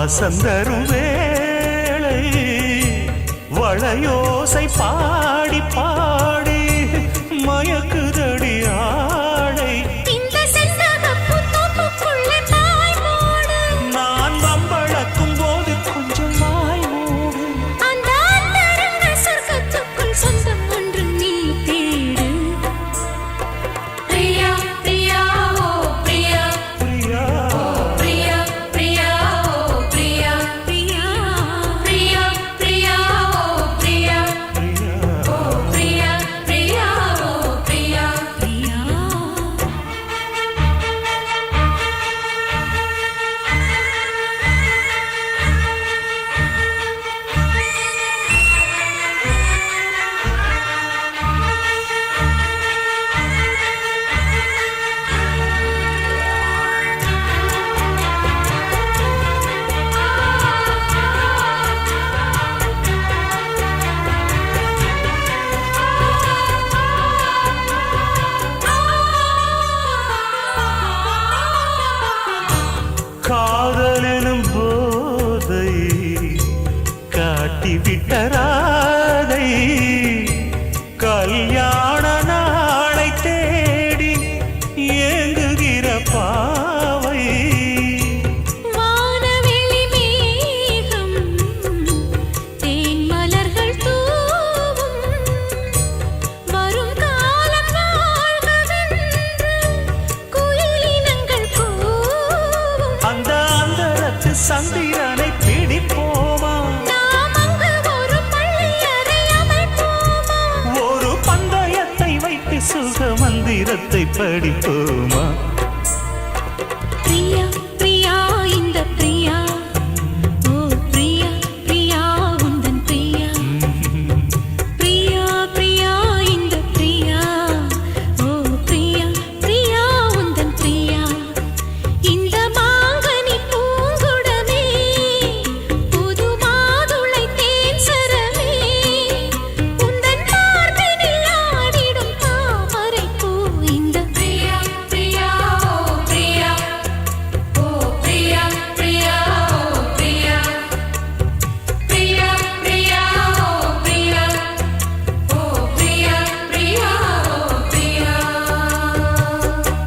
வாசந்தரும் வேளை வளையோசை பாடி பாடி மயக்குதடி ஆடை. நான் வம்பளக்கும் போது கொஞ்சம் வாய் மூடு. சொந்தம் ஒன்று நீ தேடு. பிரியா பிரியா ஓ பிரியா பிரியா பிரியா பிரியா ஓ பிரியா பிரியா பிரியா பிரியா ஓ பிரியா பிரியா ஓ பிரியா பிரியா ஓ பிரியா பிரியா. காதலெனும் போதை காட்டிவிட்ட ராதை கல்யாண நாளை தேடி ஏங்குகிற பாவை. வானவெளி மேகம் தேன் மலர்கள் தூவும் வரும் காலம் வாழ்கவென்று குயிலினங்கள் கூவும். அந்த அந்தரத்து சந்திரனை பிடிப்போமா, நாம் அங்கு ஒரு பள்ளியறை அமைப்போமா, ஒரு பந்தயத்தை வைத்து சுக மந்திரத்தை படிப்போமா.